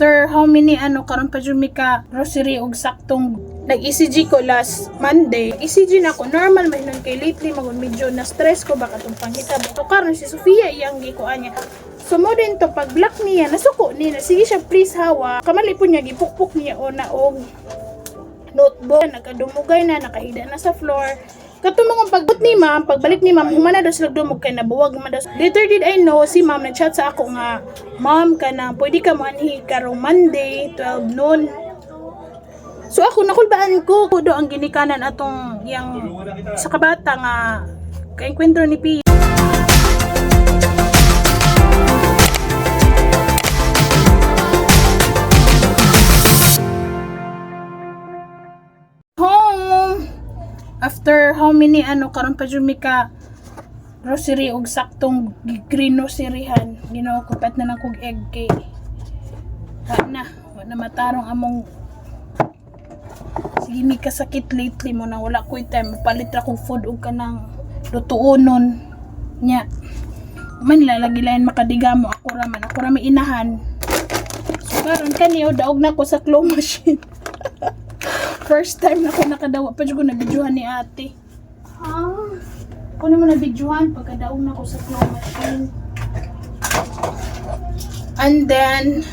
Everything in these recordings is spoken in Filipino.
After how many karon pa jud mi ka grocery og saktong nag-ECG ko last Monday. ECG na ko normal man nun kay lately magud medyo na stress ko baka tong panghitabo. So karon si Sofia iyang gikuan niya. So mo din to pag black niya nasuko ni na sige siya please hawa. Kamali po niya gipukpok niya ona og notebook nakadumugay na nakahida na sa floor. Katumang pagbut ni ma'am, pagbalik ni ma'am, humana daw sila dumog kay nabuwag man daw. Later did I know, si ma'am nag-chat sa ako nga, ma'am ka na, pwede ka mo anhi karong Monday, 12 noon. So ako nakulbaan ko, kudo ang ginikanan atong yang sa kabata nga kaengkwentro ni Pia. After how many karon pa jud mi ka grocery og saktong groceryhan Ginoo ko pat na lang kog egg kay wa na matarong among sige mi kasakit lately mo na wala ko time palit ra kog food og kanang lutuonon nya man lalagi lain makadigamo ako ra may inahan so karon kaniyo daog na ko sa claw machine. First time na ko nakadawa pa ko na videohan ni ate. Kuno mo na videohan pagkadaog na ko sa claw machine. And then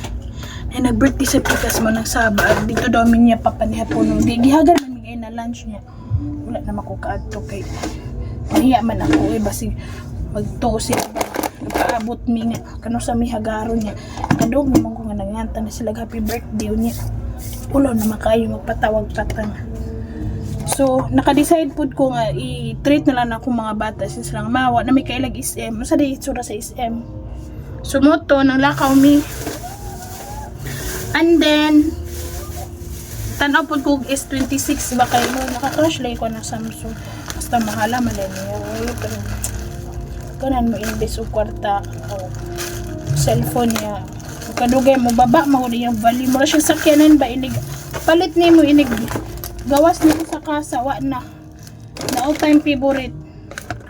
nag-birthday sa pikas mo ng Sabado. Dito daw niya papanihapon. Di gihagar man mi na lunch niya. Wala na makukaadto kay mahiya man ako basig magtuo siya nagpaabot mi nga kano sa mi hagaron niya. Kadog naman ko nga nanganta na sila happy birthday niya. Ulo na makayo magpatawag patang. So, naka-decide po ko nga i-treat na lang ako mga bata since lang mawa na may kailag SM. Masa di itsura sa SM. Sumoto ng lakaw mi. And then, tanaw po ko S26 ba kayo mo. Naka-crush lang ko ng Samsung. Basta mahala malay niya. Kanan mo imbes o kwarta o cellphone niya. Kadugay mo baba mo yung value mo siya sakyanan ba inig palit ni mo inig gawas nimo sa kasa wa na all time favorite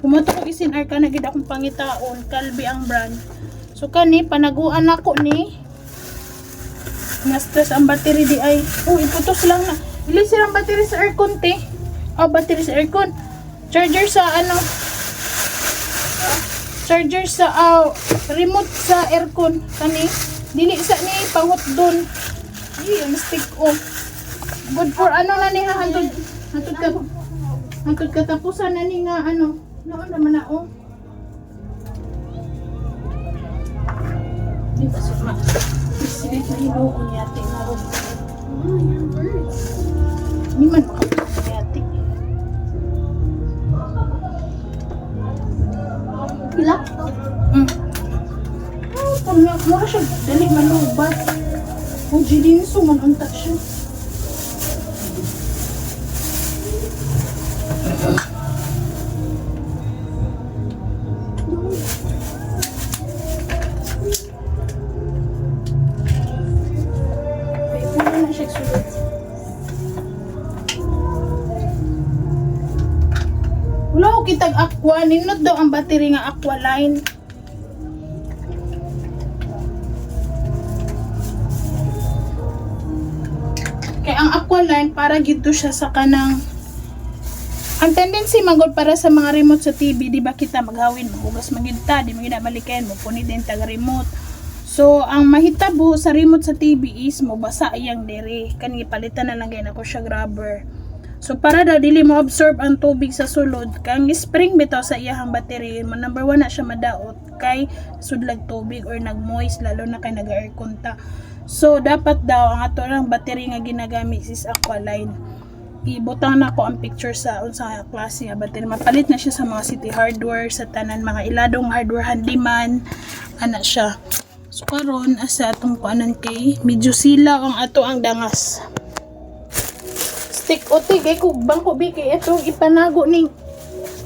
kumato ko isin ar ka na gid akong pangitaon Calbee ang brand so kani panaguan ako ni na stress ang battery di ay iputos lang na ili sirang battery sa aircon te battery sa aircon charger sa charger sa remote sa aircon kani dili sa ni pangot doon. Mistake ko. Good for na ni ha hantod katapusan na ni nga noon naman na Di ba suma? Sige na hilo ko niya ate na ron. Ni man makapagod niya ate. Pila? Mura siya dali malubat o jidinso man unta siya pwede na siya sulit wala ko kitag aqua ninot daw ang battery nga aqua line. Ang Aqualine para gito siya sa kanang ang tendency magod para sa mga remote sa TV di ba kita maghawin mahugas magita di magina balikan mo puni din tag remote so ang mahitabo sa remote sa TV is mo basa iyang dere kani palitan na lang gyud ako siya rubber so para daw dili mo absorb ang tubig sa sulod kang spring bitaw sa iyang battery number 1 na siya madaot kay sudlag tubig or nagmoist lalo na kay nag-aircon ta. So, dapat daw, ang ato lang battery nga ginagamit is Aqualine. Ibutang na ko ang picture sa unsa klase nga battery. Mapalit na siya sa mga City Hardware, sa tanan mga iladong hardware handyman. Ana siya. So, karon asa atong kuanan kay medyo sila ang ato ang dangas. Stick ote kay kung bangko bi kay ito ipanago ni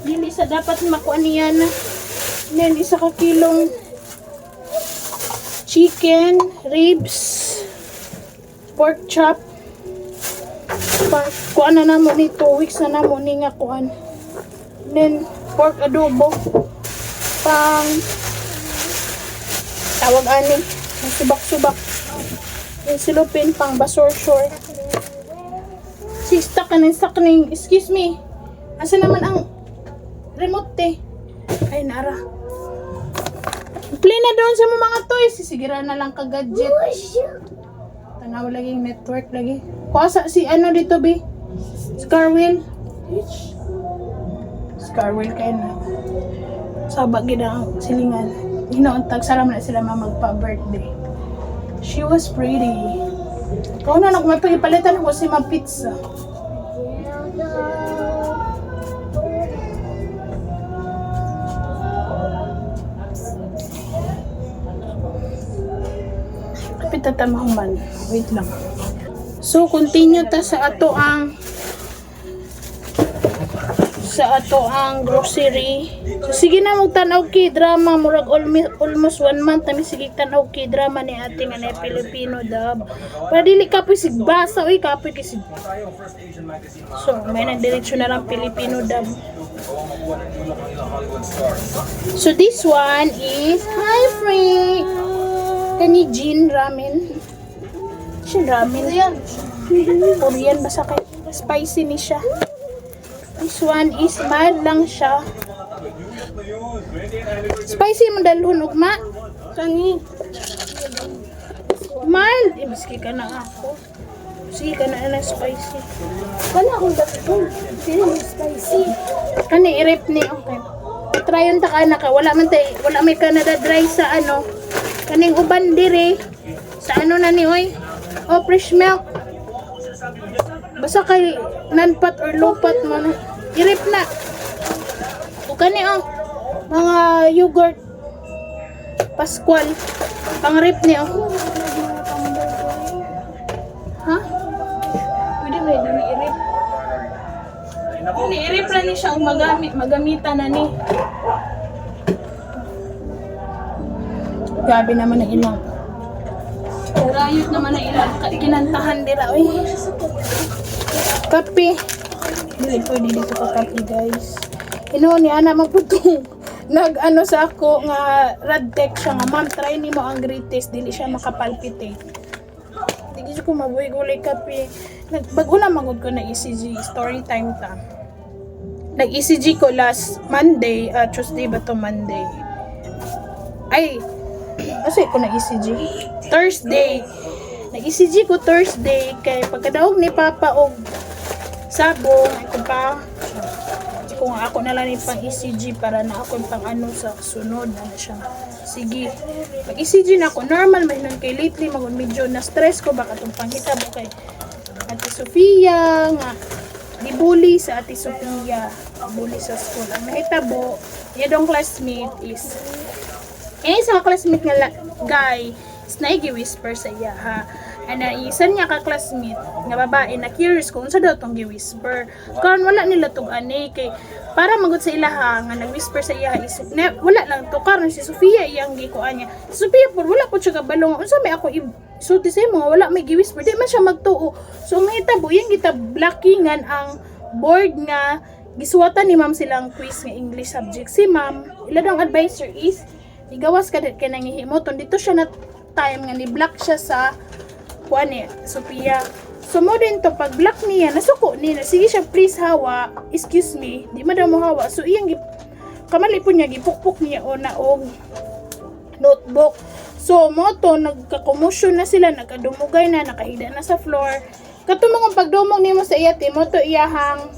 dili sa dapat makuha niya na. Then, isa ka kilong chicken, ribs, pork chop. Kuan na namo ni 2 weeks na namo ni nga kuan. Then pork adobo. Pang tawag ani, subak-subak. Yung silupin pang basur short. Si stuck ka ng, excuse me. Asa naman ang remote eh? Ay, nara. Play na doon sa mga toys. Sisigira na lang ka-gadget. Tanaw lagi yung network lagi. Kuasa si ano dito, B? Scarwheel. Scarwheel kayo na. Sabag gina ang silingan. Hinauntag, saram na sila magpa-birthday. She was pretty. Kung na magpapalitan ko si Ma Pizza. Kapit tatamahuman. Wait lang. So, continue ta sa ato ang grocery. So, sige na magtanaw K-drama. Murag almost 1 month kami sige tanaw K-drama ni ating na Filipino dub. Para dili kapoy sigbasa. Uy, kapoy kasi. So, may nagdiretso na lang Filipino dub. So, this one is Hi, Frank! Kani Jin Ramen. Siya ramen. Korean basta kay spicy ni siya. This one is mild lang siya. Spicy mo dalhon ugma. Kangi. Mild. Miski ka na ako. Sige ka na spicy. Wala akong dakon. Pero spicy. Kani i-rep ni okay. Tryon ta kana ka. Wala may Canada Dry sa ano. Kaning uban dire sa ano na ni oy. Oh, fresh milk. Basta kay non-fat or low-fat mo na. I-rip na. O kani oh. Mga yogurt. Pascual. Pang-rip ni oh. Ha? Pwede ba yun i-rip? I-rip na ni siya magamitan na ni. Grabe naman ang ilang. Rayot naman ang ilang. Kinantahan nila. Uy. Kape. Dili pwede dito ka kape, guys. Ino ni ana magputong. Nag-ano sa ako nga radtech siya nga. Ma'am, try ni mo ang greatest. Dili siya makapalpitate. Hindi ko mabuhay-gulay kape. Bago na magod ko na ECG. Story time ta. Nag-ECG ko last Monday. Tuesday ba to Monday? Ay, kasi ko na ECG Thursday. Nag-ECG ko Thursday kay pagkadaog ni Papa og sabong ito pa. Kung ako na lang ni pang ECG para na ako pang ano sa sunod na siya. Sige. Pag ECG na ako normal man nun kay lately magud medyo na stress ko baka tong panghitabo kay Ate Sofia nga dibully sa Ate Sofia. Bully sa school. Ang nahitabo, yung classmate is sa classmate nga guy is nagi-whisper sa iya ha. Ana isan niya ka classmate nga babae na curious kung unsa daw tong gi-whisper. Karon wala nila tug ani kay para magud sa ilaha nga nag-whisper sa iya is wala lang to karon si Sofia iyang gikuan niya. Si Sofia por wala po siya kabalong unsa may ako sulti sa imo wala may gi-whisper di man siya magtuo. So ang hitabo yang kita blockingan ang board nga gisuwatan ni ma'am silang quiz nga English subject. Si ma'am ila daw advisor is igawas ka dit kay nangihimoton dito siya na time nga ni block siya sa kuan ni Sophia. So mo din to pag block niya nasuko ni na sige siya please hawa excuse me di man daw mo hawa so iyang kamali po niya gipukpok niya o na og notebook. So mo to nagka-commotion na sila nagkadumugay na nakahida na sa floor katumong pagdumog nimo sa iya ti mo to iyahang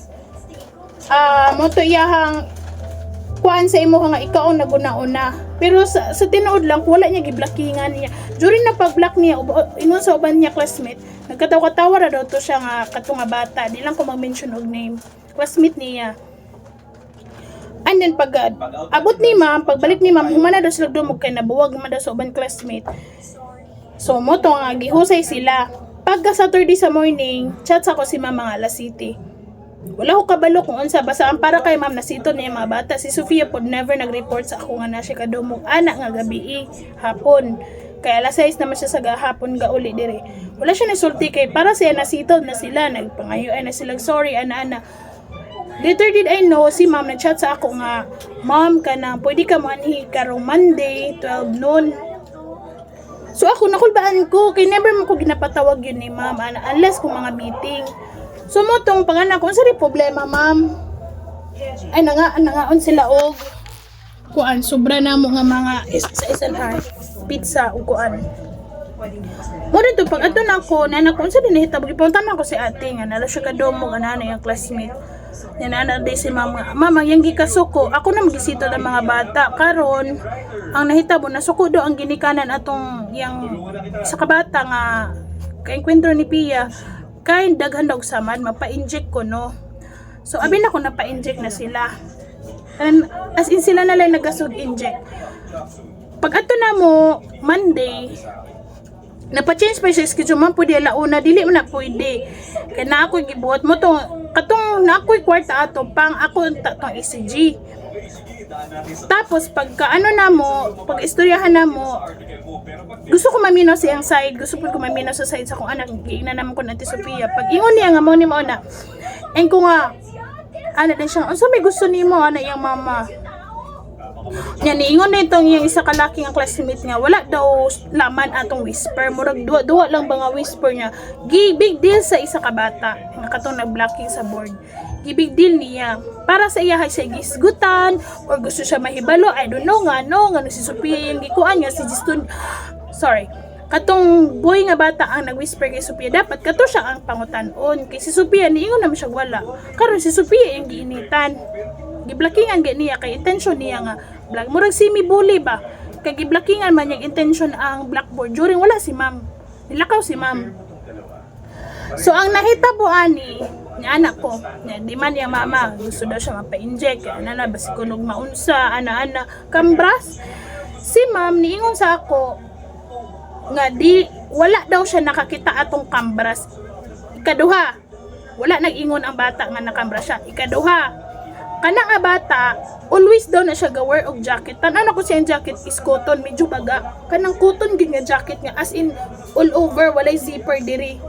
kuan sa imo nga ikaw ang naguna-una. Pero sa tinuod lang wala niya giblockingan niya. During na pag-block niya ingon sa uban niya classmate, nagkatawa-tawa ra daw to siya nga katunga bata. Di lang ko mag-mention og name. Classmate niya. And then pag abot ni ma'am, pagbalik ni ma'am, humana daw sila dumog kay nabuwag man daw sa uban classmate. So mo to nga gihusay sila. Pagka Saturday sa morning, chat ako si mama nga alas City. Wala ko kabalo kung unsa basta ang para kay ma'am nasito niya mga bata si Sofia pod never nag-report sa ako nga na siya kadumog anak nga gabi hapon kay alas 6 naman siya sa gahapon ga uli dire wala siya nasulti kay para siya nasito na sila nagpangayoan na sila sorry ana later did I know si ma'am nag-chat sa ako nga ma'am kanang pwede ka mo anhi karong Monday 12 noon So ako nakulbaan ko kay never mo ko ginapatawag yun ni ma'am unless kung mga meeting. So mo tong panganak ko sa problema ma'am. Ay nangaon sila og kuan sobra na mo nga mga sa isang pizza ug kuan. Mo dito pag adto na ako nana ko unsa din nahitabo gipunta man ko si ate nga nala siya kadomo nga nana yung classmate. Nana day si mama yang gikasuko ako na magisito ng mga bata karon ang nahitabo nasuko do ang ginikanan atong yang sa kabata nga kay enkwentro ni Pia kay daghan daw samad mapa-inject ko no. So abi na ko napa-inject na sila. And as in sila na lang nagasog inject. Pag ato na mo Monday napa-change pa siya schedule man pwede launa dili man na pwede kaya na ako gibuhat mo to katong na ako'y kwarta ato pang ako tong ECG tapos pagka ano na mo pag istoryahan na mo gusto ko maminaw siyang side gusto ko maminaw sa side sa kong anak giingnan naman ko na Ate Sofia pag ingon niya nga mo ni mo na and ko nga ano din siya unsa may gusto nimo ana iyang mama. Yan, niingon na itong yung isa kalaki ang classmate nga, wala daw laman atong whisper. Murag duwa lang ba nga whisper niya. Big deal sa isa ka bata. Nga katong nag-blocking sa board. Big deal niya. Para sa iya siya gisgutan, or gusto siya mahibalo, I don't know nga, no, nga si Sophia yung gikuan niya, si Jistun, sorry. Katong boy nga bata ang nag-whisper kay Sophia, dapat kato siya ang pangutanon. Kay si Sophia, niingon naman siya wala. Karon si Sophia yung giinitan. Giblockingan niya kay intention niya nga black murag simi bully ba kay giblockingan man yung intention ang blackboard during wala si ma'am nilakaw si ma'am. So ang nahitabo ani ni anak ko di man yung mama gusto daw siya mapa-inject kaya na basi kunog maunsa ana kambras si ma'am niingon sa ako nga di wala daw siya nakakita atong kambras. Ikaduha wala nag-ingon ang bata nga nakambras siya. Ikaduha kana nga bata always daw na siya ga-wear og jacket. Tanan ako siyang jacket is cotton, medyo baga. Kanang cotton gid nga jacket nga as in all over walay zipper diri.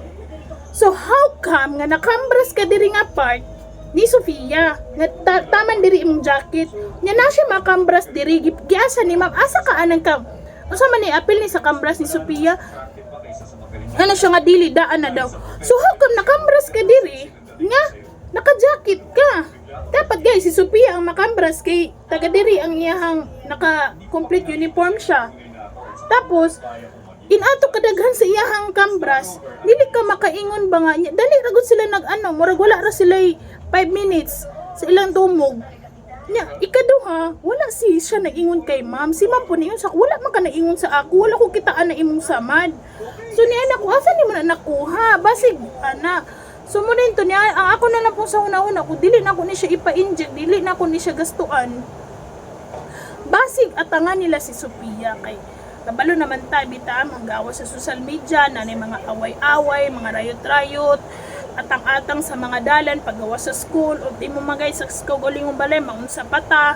So how come nga nakambras ka diri nga part ni Sofia nga taman diri imong jacket. Nya na siya makambras diri giasa ni ma'am asa ka anang ka. Unsa man ni apil ni sa kambras ni Sofia? Ano siya nga dili daan na daw. So how come nakambras ka diri nga naka-jacket ka? Dapat guys, si Sophia ang makambras kay taga diri ang iyahang naka-complete uniform siya. Tapos, inato kadaghan sa iyahang kambras, dili ka makaingon ba nga niya. Dali ragod sila nag-ano, murag wala ra sila 5 minutes sa ilang tumog. Nya, ikaduha, wala siya nag-ingon kay ma'am. Si ma'am po niyon sa wala man ka nag-ingon sa ako, wala ko kitaan na imong samad. So ni anak ko, asa ni mo na nakuha? Basig ana. So mo din to niya, ang ako na lang po sa una-una ko, dili na ko ni siya ipa-inject, dili na ko ni siya gastuan. Basig atangan nila si Sophia kay kabalo naman tayo bita manggawa sa social media na mga away-away, mga rayot-rayot, atang-atang sa mga dalan paggawa sa school o di mo magay sa school uling balay maunsa pata.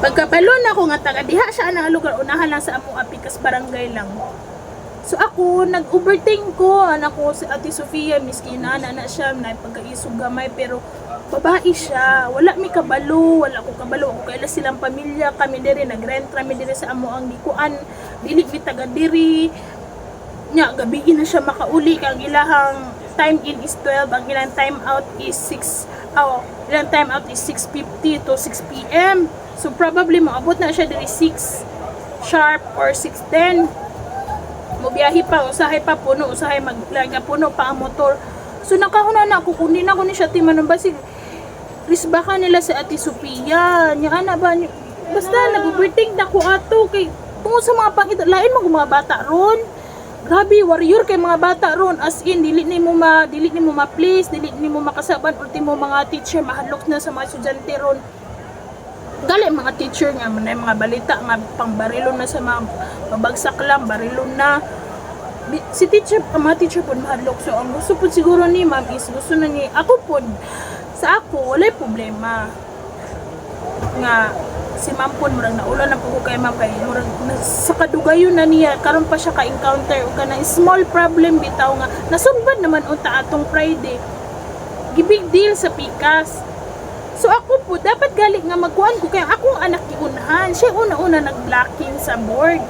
Pagkabalo na ko nga taga diha siya ang lugar unahan lang sa among apikas barangay lang. So ako, nag-overthink ko, anak ko si Ate Sofia, miskina na siya, na pagkaisog gamay, pero babae siya, wala mi kabalo, wala ko kabalo, ako kaila silang pamilya, kami diri, nag-rent kami diri sa amo ang gikuan, dili mi taga diri, nya, gabi na siya makauli, kang ilahang time in is 12, ang ilang time out is 6:50 to 6 p.m. So probably, maabot na siya diri 6 sharp or 6:10. Mobiyahe pa, usahay pa puno, usahay maglaga puno pa ang motor. So nakahuna na ako, kundi na ako ni siya timanon basig. Risbaka nila sa Ate Sofia. Nya ana ba niyo? Basta nag-overthink na ko ato kay tungod sa mga pangita lain mga bata ron. Grabe warrior kay mga bata ron as in dili ni mo ma-please, dili ni mo makasaban ultimo mga teacher mahadlok na sa mga estudyante ron. Gali mga teacher nga man mga balita nga pangbarilon na sa mga babagsak lang barilon na si teacher mga teacher pud mahadlok so ang gusto pud siguro ni ma'am is gusto na ni ako pud sa ako walay problema nga si ma'am pud murag naulan na pud ko kay ma'am kay murag sa kadugayon na niya karon pa siya ka encounter og kanang small problem bitaw nga nasumban naman unta atong Friday gibig deal sa pikas. So ako po, dapat galing nga magkuhan ko kaya akong anak giunahan. Siya una-una nag-blocking sa board.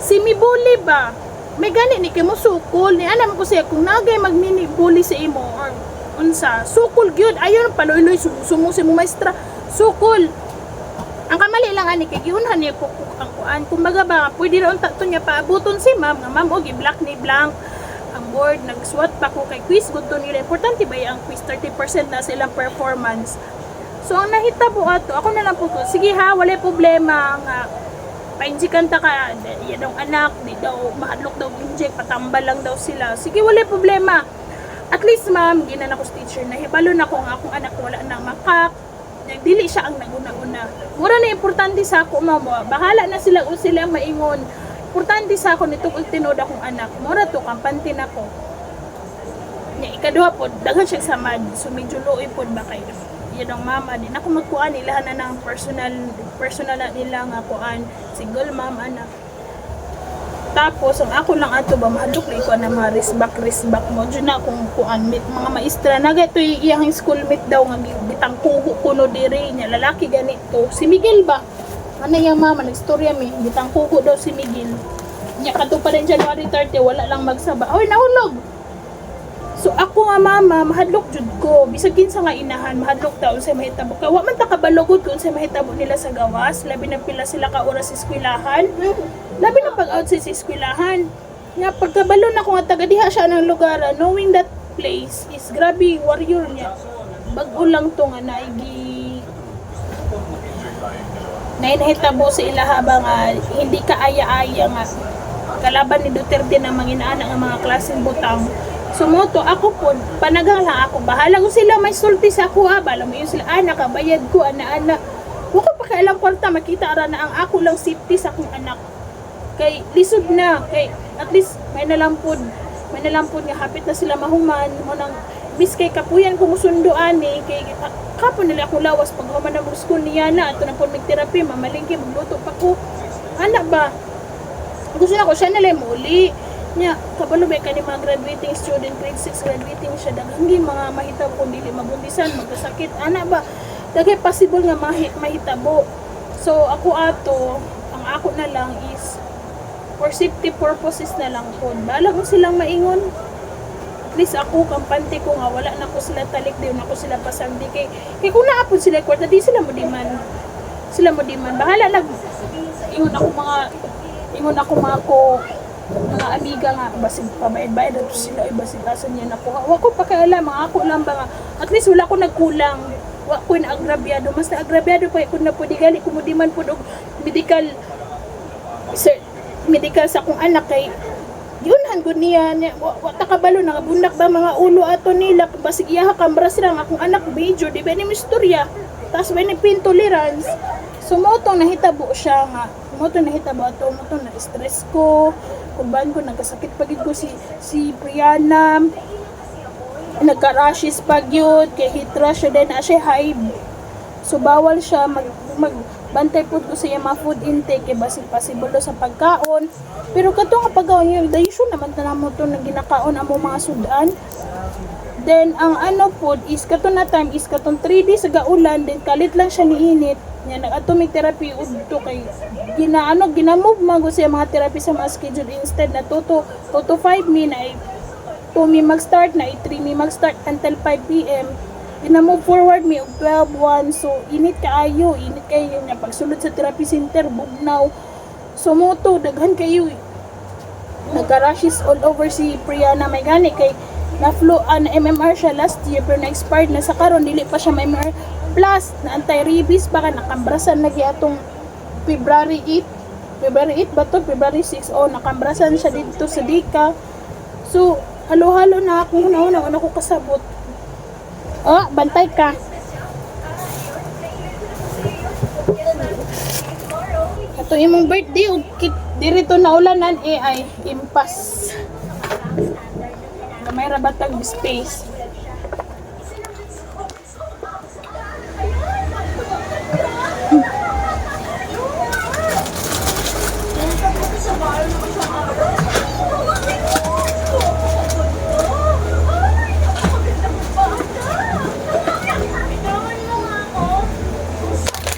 Si mibuli ba? May gani ni kay mo sukol ni alam ko siya kung nagay magmini bully sa imo or unsa sukol gyud ayon paloy-loy sumo si mo maestra sukol. Ang kamali lang ani kay giunhan niya ko ang kuan kumbaga ba pwede ra unta to niya paabuton si ma'am nga ma'am og i-black ni blank ang board nag-SWOT pa ko kay quiz gud to nila importante ba ang quiz 30% na silang performance. So ang nahitabo ato ako na lang po ko sige ha wala problema nga painjikan ta ka, yan ang anak, di daw, mahadlok daw inject, patambal lang daw sila. Sige, wala problema. At least, ma'am, ginan ako sa teacher, nahibalo na ko nga akong anak wala nang makak, nagdili siya ang naguna-una. Mura na importante sa ako, ma'am, bahala na sila o sila maingon. Importante sa ako nitong ultinod akong anak. Mura to, kampante na ko. Ikaduha po, daghan siya sa mad, so medyo luoy po ba kayo. Yan ang mama din ako magkuan nila na ng personal na nila nga kuan single mom anak tapos ang ako lang ato ba mahadlok li ko na mga risbak mo dyan na akong kuan mga maestra naga ito iyang schoolmate daw nga bitang kuho kuno diri niya lalaki ganito si Miguel ba ano yung mama nagstorya mi bitang kuho daw si Miguel niya kadto pa rin January 30 wala lang magsaba oy nahulog. So ako nga mama, mahadlok jud ko. Bisag kinsa nga inahan, mahadlok ta unsay mahitabo. Wa man ta kabalugod kun unsay mahitabo nila sa gawas, labi na pila sila ka oras sa eskwelahan. Labi na pag-out sa eskwelahan. Nga pagkabalo na ko nga taga diha siya ng lugar, knowing that place is grabe warrior niya. Bag-o lang to nga naigi nahitabo sa ilaha ba nga hindi ka aya-aya nga kalaban ni Duterte na manginaanak ang mga klaseng butang. Sumoto ako po, panagang lang ako. Bahala ko sila may sulti sa ako ha. Bala mo yun sila, nakabayad ko, ana. Wako pa kailang kwarta, makita ara na ang ako lang safety sa akong anak. Kay, lisod na. Kay, at least, may nalampod nga hapit na sila mahuman. Munang, bis kay kapuyan ko musundoan eh. Kay, kapon nila ako lawas. Pag human na school niya na, ato na po mag-therapy, mamalingki, magluto pa ko. Anak ba? Gusto na ko, siya nalang muli. Nya kabalo ba kani mga graduating student grade 6 graduating siya daghang mga mahitabo kung dili mabuntisan magkasakit ana ba daghay possible nga mahitabo so ako ato ang ako na lang is for safety purposes na lang po bala ko silang maingon at least ako kampante ko nga wala na ko sila talik di na ko sila pasagdi kay kung naapod sila kwarta di sila mo diman bahala lang ingon ako mga mga amiga nga basig pabayad-bayad ato sila basig asan niya nakuha wa ko pakialam mga ako lang ba nga at least wala ko nagkulang wa ko na agrabyado mas na agrabyado pa kun na pudi gali kumudiman pud og medical sa akong anak kay yunhan gud niya wa ta kabalo na bundak ba mga ulo ato nila basig iyaha kambra sila nga akong anak major di ba ni istorya tas ba ni tolerance sumotong nahitabo siya nga sumotong nahitabo ato motong na stress ko kuban ko nagkasakit pagid ko si Brianna nagka-rashes pagyud kay heat rash siya din na siya hive so bawal siya magbantay pud ko sa iya mga food intake kay basig possible sa pagkaon pero kato nga pagkaon yun usual naman tanamo to na ginakaon amo mga sudan then ang ano pod is kato na time is katong 3 days sa gaulan then kalit lang siya niinit nya nag-atomic therapy udto kay ginamove man ko siya mga therapy sa mga schedule instead na 2 to 5 mi na 2 mi mag-start na 3 mi mag-start until 5 PM ginamove forward mi og 12-1 so init kayo nya pagsulod sa therapy center bugnaw sumoto daghan kayo nagka-rashes all over si Brianna may gani kay na flu na MMR siya last year pero na-expired na sa karon dili pa siya may MMR plus na anti-rabies baka nakambrasan lagi atong February 8 ba to? February 6 nakambrasan siya dito sa Dika so halo-halo na ako una ko kasabot bantay ka ato imong birthday dirito na ulanan ay impas may rabatag space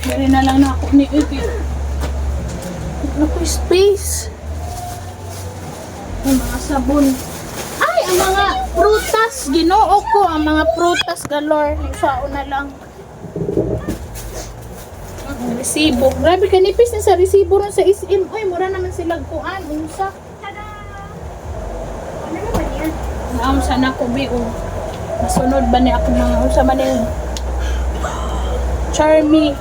Dari na lang na ako ni Uki. Naku space. sabon. Ay, ang mga prutas. Ginoo ko ang mga prutas galore. Sao na lang. Ang resibo. Grabe ka nipis na sa resibo ron sa SM. Uy, mura naman sila kuan. Unsa? Ano naman yan? Naam sana ko bi o. Masunod ba ni ako mga unsa man yung Charmy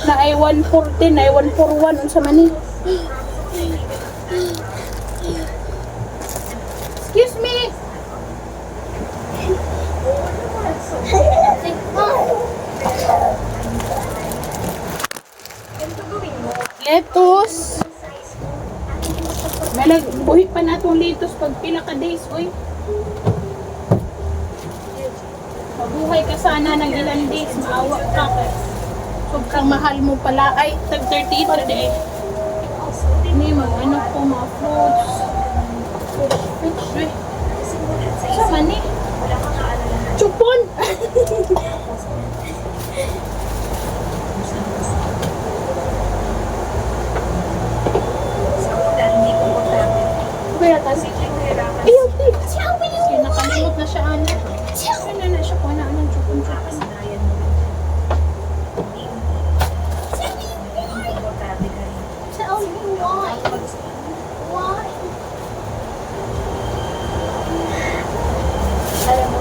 na ay 140 na ay 141 unsa man ni. Excuse me. Lettuce. Malag buhi pa natong lettuce pag pila ka days oy. Mabuhay ka sana ng ilang days, maawa ka. Sobrang mahal mo pala. Ay, tag 38 na di eh. Hindi mo, ano po, mga fruits. Fish, eh. Sama ni. Chupon! Kaya kasi, ayaw, di. Kasi nakalimot na siya, ano. Ano na siya, kung ano, chupon. Tell me why. Why?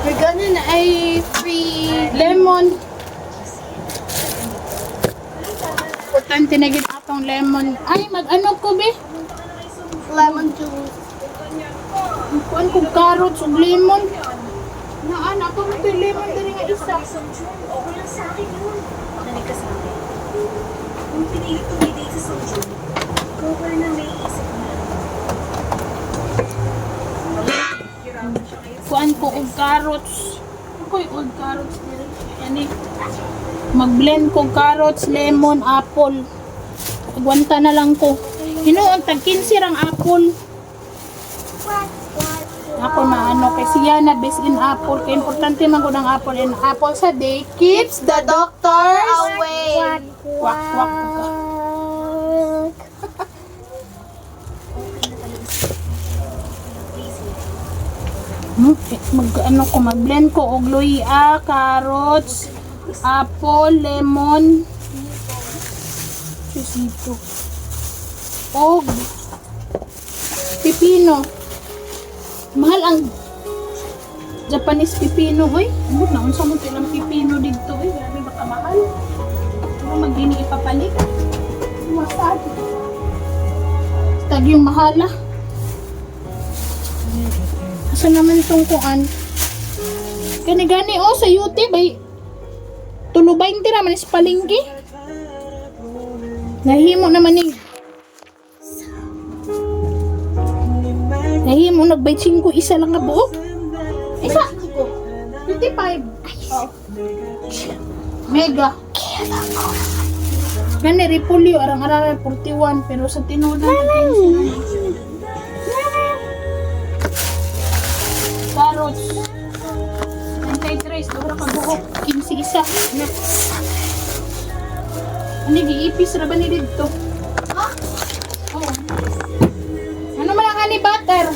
We're gonna na ay free Lemon. Importante na gid atong lemon. Ay, mag-ano ko, be? lemon juice. Kuan kong carrots ug lemon. Naana pa mo to lemon diri nga isa. Okay lang sa akin yun. Nanig ka sa akin. Kung pinilit ko may date sa Soju, cover na may isip na. Hirapan siya kayo. Kuan ko og carrots. Ako'y og carrots diri. Ani. Mag-blend ko carrots, lemon, apple. Agwanta na lang ko. Hinuon tag 15 rang apple. Ako na ano kay siya na best in apple. Kaya importante man ko ng apple and apple sa day keeps the doctors Away. Wak wak ka. Mag ano ko mag-blend ko og luya, carrots, apple, lemon, sisito. Og pipino. Mahal ang Japanese pipino, hoy. Ano na unsa mo tilang pipino dito, hoy. Grabe baka mahal. Ano magdini ipapalit? Masad. Tag yung mahala. Asa naman itong kuan? Gani-gani oh sa YouTube ay tulubayin tira man is palinggi. Nahimo naman ni. Nahimo nagbay 5 isa lang nga buok. Isa. 55. Oh. Mega. Gani repolyo arang-arang 41 pero sa tinuod na carrots. 93 dobra ka buok 15 isa. Ani giipis ra ba ni didto? Ha? Oh. Ano man ang honey butter?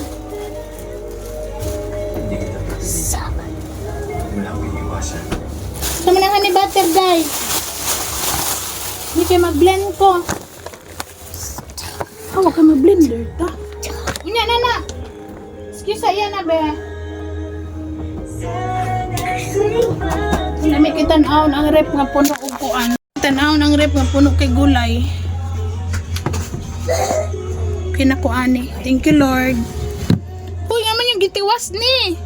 Sama. Wala akong iiwasan. Ano man ang honey butter, guys? Hindi kayo mag-blend ko. Huwag ka mag-blender ta. Unya, nana. Excuse yan na, be. Nami kitanaon ang rep nga puno og kuan. Kitanaon ang rep nga puno kay gulay. Kinakuani. Thank you, Lord. Uy, naman yung gitiwas ni.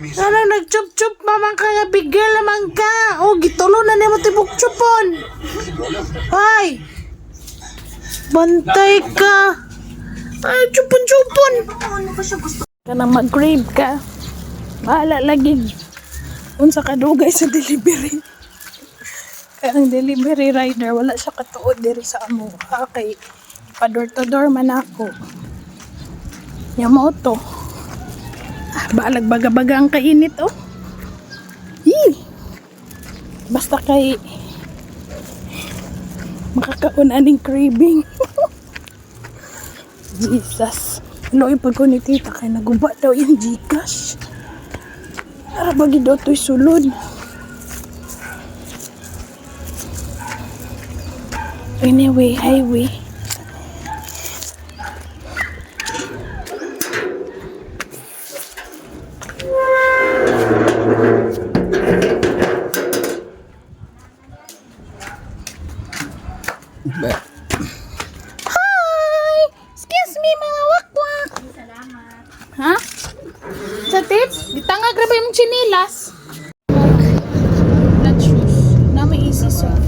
Ano nagchup-chup mamang ka nga bigel naman ka. O, gitulo na niya mo tibok chupon. Ay. Bantay ka. Ay, chupon-chupon. Ano ba siya gusto? Kanang mag-crave ka. Bahala lagi. Unsa ka dugay sa delivery. Kaya ang delivery rider, wala siya katuod diri sa amo. Okay. Pa door to door man ako. Yamoto. Ah, balag baga-baga ang kainit oh. Yee. Basta kay makakaon aning craving. Jesus. Loy pag ko ni tita kay naguba daw yung Gcash. Para bagi daw to'y sulod. Anyway, highway. Hi! Excuse me, mga wakwak! Ha? Sa tits? Ditanga grabe yung chinilas. Flat shoes. Na may easy soft.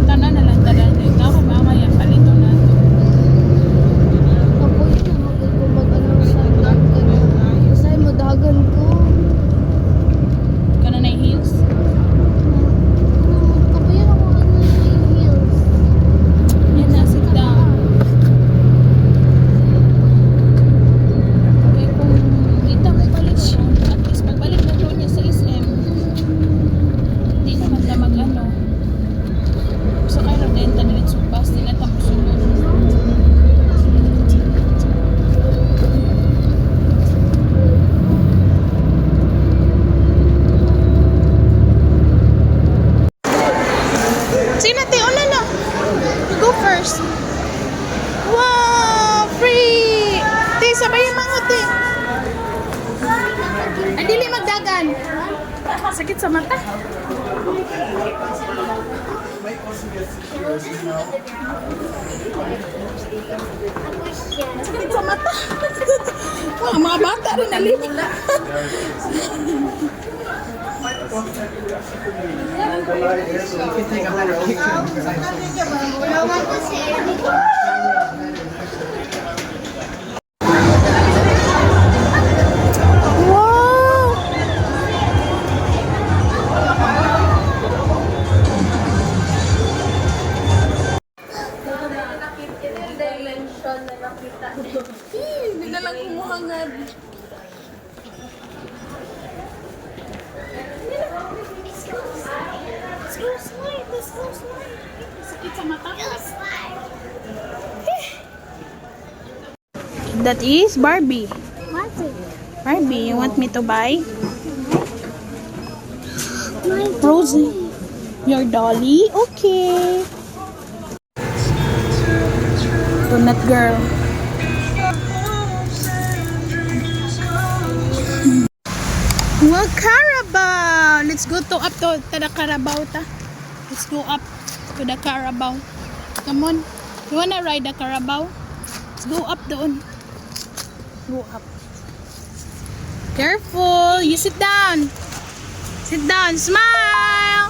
Tanan na lang tanan. Ito ako mamaya palito na ito. Ako yun ang mag-ano sa dagan. Basta mo dagan ko. Kana na yung heels. Ako yun ang mga heels. Yan na, sit down. Okay, kung dito mo palit siya, at least pagbalik na to niya sa SM, hindi naman na mag-ano. So, kayo na din, tanilit subas, di na tapos sunod. Sino te? Una na. Go first. Wow! Free! Te, sabay yung mga te. Ay, dili magdagan. Sakit sa mata. Sakit sa mata. Mga bata rin nalibig. Wow! Hindi na lang kumuhangad. Sakit sa mata. That is Barbie. Barbie, you want me to buy? Rosie. Your dolly? Okay. Donut girl. Well, Carabao. Let's go to up to the Carabao ta. Let's go up to the Carabao. Come on. You wanna ride the Carabao? Let's go up doon. Go up. Careful. You sit down. Sit down. Smile.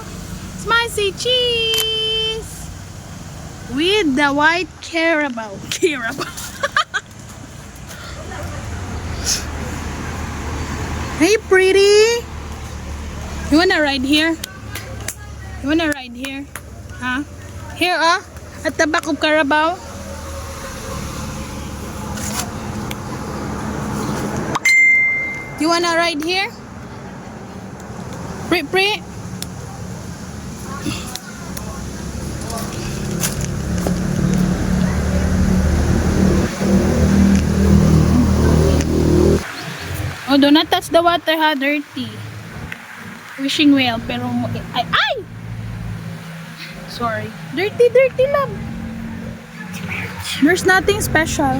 Smile. Say cheese. With the white Carabao. Carabao. Hey, pretty. You wanna ride here? You wanna ride here? Huh? Here, at the back of Carabao. You wanna ride here? Pre. Oh, do not touch the water ha, dirty. Wishing well, pero ay! Sorry. Dirty love. There's nothing special.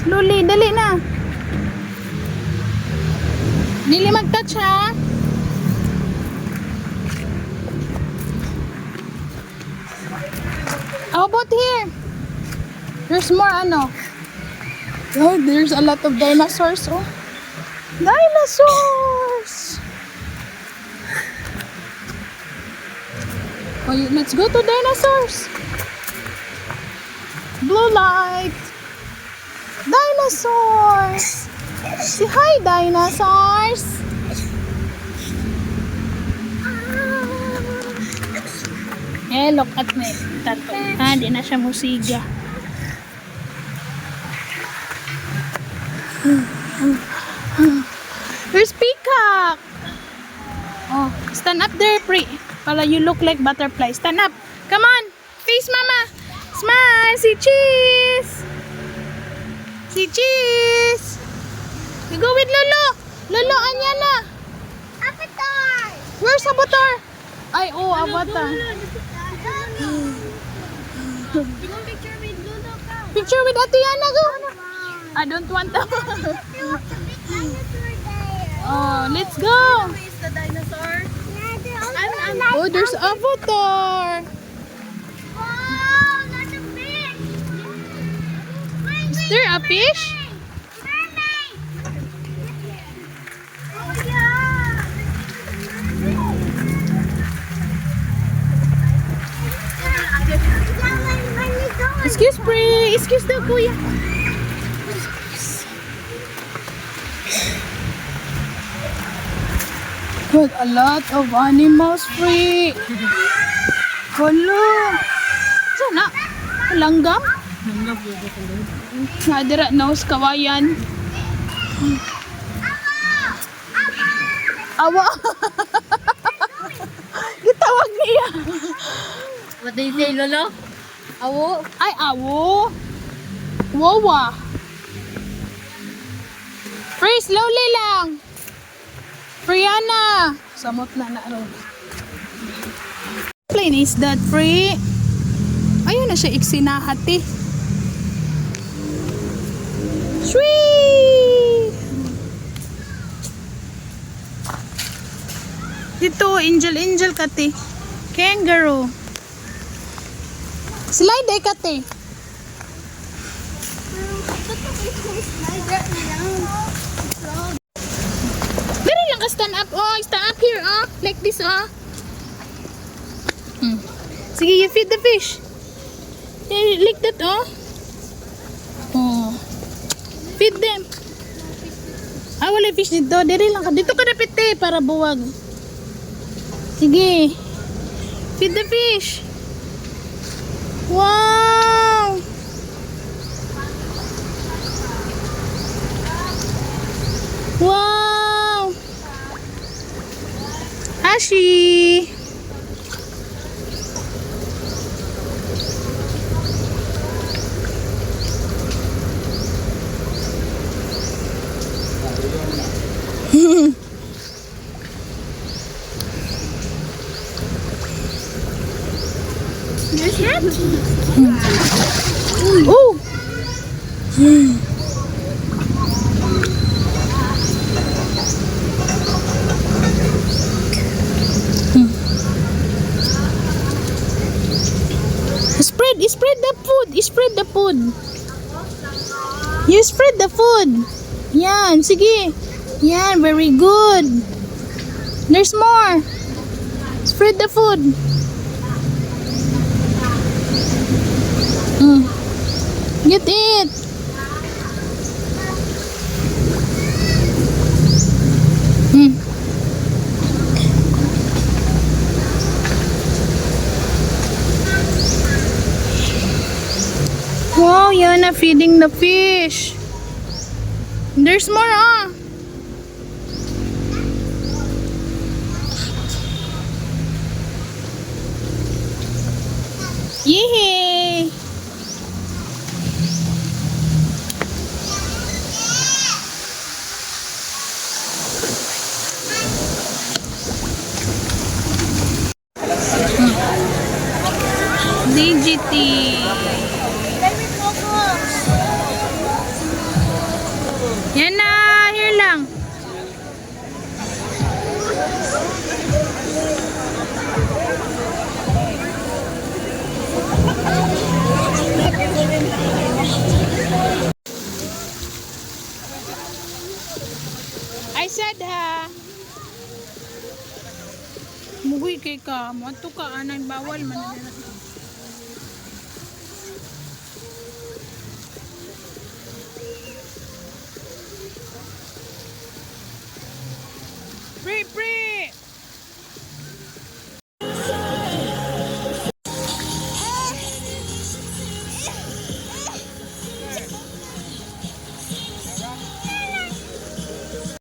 Slowly, dali na. Dili mag-touch ha. How about here? There's more ano. Oh, there's a lot of dinosaurs. Oh. Dinosaurs! Oh, let's go to dinosaurs. Blue light. Dinosaurs. Say hi, dinosaurs. Look at me. Tato. Di na siya musiga. There's peacock. Oh, stand up there, Pri. Para you look like butterfly. Stand up. Come on. Face mama. Smile. See cheese. See cheese. You go with Lolo. Lolo, Anyana. Avatar! Where's Avatar? Ay, oh, Avatar. Picture with Lulu ka. Picture with Ate Yana, go. I don't want to. Oh, let's go. Is the dinosaur? Oh, there's Avatar. Wow, that's a fish! Is there a fish? Mermaid! Oh, yeah! Excuse Pri. Excuse the kuya. Got a lot of animals, Pri. Hello. Sana? Langgam? Nadira nose kawayan. Awa. Gitawag niya. What do you say, Lolo? Awo? Ay, awo. Wawa. Free, slowly lang. Brianna. Samot na ron. Plane is that free? Ayun na siya iksinahati. Sweet! Dito, angel kati. Kangaroo. Slide ay kati. Dali lang ka stand up. Oh, stand up here. Oh, like this. Oh. Sige, you feed the fish. Like that. Oh. Oh. Feed them. Ah, wala fish dito. Dali lang ka. Dito ka dapit eh, para buwag. Sige. Feed the fish. Wow! Wow! Ashi! Oh! Spread the food. Spread the food. You spread the food. Yan, sige. Yan, very good. There's more. Spread the food. Get it. Wow, Yana feeding the fish. There's more, ah. Yay! DGT. Yan na, here lang. I said ha. Mugoy kay ka, mato ka anay bawal man. Pre,